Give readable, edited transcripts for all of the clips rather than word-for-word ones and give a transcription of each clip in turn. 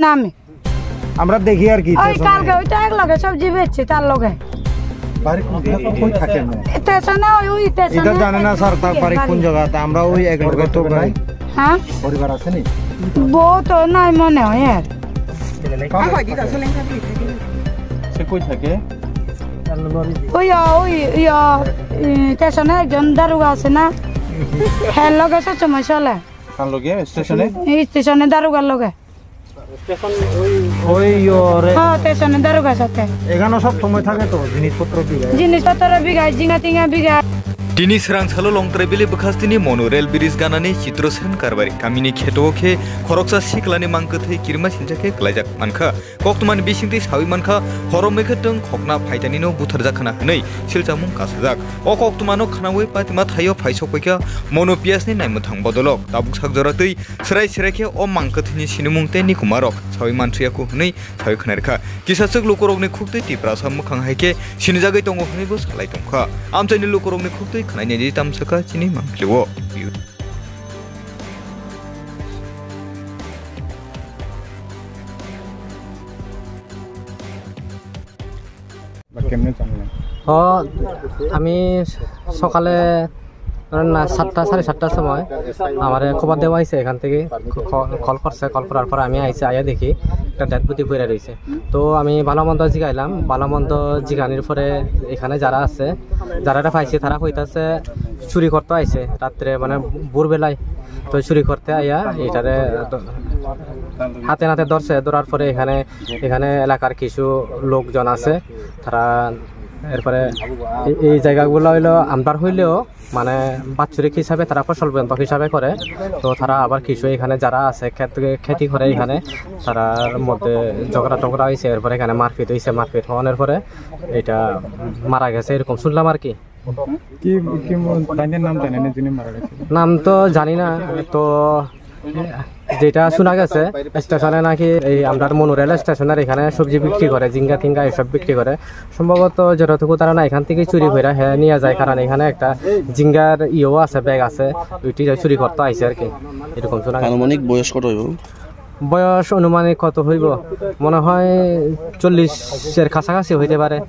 নামে আমরা দেখি আর কি ওই কালকে ওইটা এক লগে সবজি বেচছে তার লগে বাড়ি কোন থাকে না স্টেশনে ওই স্টেশনে এটা জানে না সরকার বাড়ি কোন জায়গাতে আমরা ওই এক লগে তো নাই হ্যাঁ পরিবার আছে নি বউ তো নাই মনে হয় আর সে কই থাকে ওই স্টেশনে একজন দারোগা আছে না হ্যাঁ লগে সবসময় চলে কার লগে স্টেশনে স্টেশনে দারোগার লগে ওই ওরে হ্যাঁ স্টেশনে দারোগার সাথে এখানে সব সময় থাকে তো জিনিসপত্র বিঘায় জিঙা টিঙা বিঘায় Dini serang salo long trebili bekas tini monorail biris ganani citrosen karbari kamini khetoke khoroksa siklani mangkethai kirma siljake klajak mankha koktuman bisingti sawi mankha horomekheteng khokna phaitanino butharjakhana hnei siljamung kasajak o koktumano khanawai patima thayo phaisokpaika monopiasni naimuthang bodolok tabuk sakjaratei serai serake o mangkethini sinumungte ni kumarok sawi mantriyaku hnei sawi khnarkha kisasuk lukorokni khukte tiprasa mukhang haike sinijagai tongo hnei bo salai tongkha amchaini lukorokni khukte khanai ni tamsaka chini mangkliwo কেমনে জানলেন আমি সকালে ধরেন 7টা 7:30টার সময় আমার খবর দেওয়া হয়েছে এখান থেকে কল করছে কল করার পর আমি আইসি আইয়া দেখি একটা ডেড বডি পড়ে রয়েছে তো আমি ভালো মন্দ জিগাইলাম ভালো মন্দ জিগানির পরে এখানে যারা আছে যারা এটা পাইছে তারা কইতাছে চুরি করতে আইছে রাত্রে মানে ভোরবেলায় তো চুরি করতে আইয়া এটারে হাতে নাতে ধরছে ধরার পরে এখানে এলাকার কিছু লোকজন আছে তারা এরপরে এই জায়গাগুলো হইলো আমদার হইলেও মানে বাৎসরিক হিসাবে তারা ফসল বন্ধক হিসাবে করে তো তারা আবার কিছু এখানে যারা আছে খেতি করে এখানে তারার মধ্যে ঝগড়া টগড়া হয়েছে এরপরে এখানে মারপিট হয়েছে মারপিট হওয়ানোর পরে এটা মারা গেছে এরকম শুনলাম আর কি নাম তো জানি না তো যেটা শোনা গেছে স্টেশনে নাকি এই আমরা মনোরেল স্টেশনের এখানে সবজি বিক্রি করে জিঙ্গা টিঙ্গা এসব বিক্রি করে সম্ভবত যতটুকু তারা না এখান থেকে চুরি করে হ্যাঁ নিয়ে যায় কারণ এখানে একটা জিঙ্গার ইয়েও আছে ব্যাগ আছে ওইটি চুরি করতে আইছে আর কি এরকম শোনা আনুমানিক বয়স কত হইব বয়স অনুমানিক কত হইব মনে হয় 40-এর কাছাকাছি হইতে পারে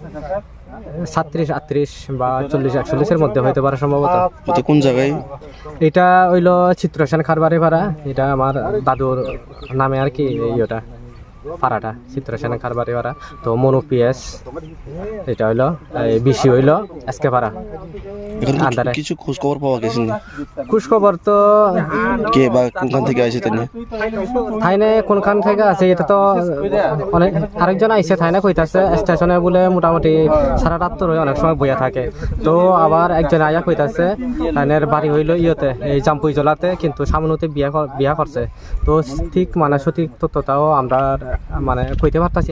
37-38 বা 40-41-এর মধ্যে হইতে পারে সম্ভবত কোন জায়গায় এটা হইলো চিত্রসেন খারবাড়ি পাড়া এটা আমার দাদুর নামে আর কি ইয়েটা পাড়াটা চিত্রসেন খারবাড়ি পাড়া তো মনু পিএস এটা হইলো বিসি হইলো এসকে পাড়া কিছু খোঁজ খবর পাওয়া গেছে খোঁজ খবর তো কে বা কোনখান থেকে আইছে থাইনে কোনখান থেকে আছে এটা তো অনেক আরেকজন আইছে থাইনে কইতাছে স্টেশনে বলে মোটামুটি 7:30 অনেক সময় বইয়া থাকে তো আবার একজন আয়া কইতাছে থাইনের বাড়ি হইলো ইয়েতে এই জাম্পুই জলাতে কিন্তু সামনেতে বিয়া করছে তো ঠিক মানে সঠিক তথ্যটাও আমরা মানে কইতে পারতাছি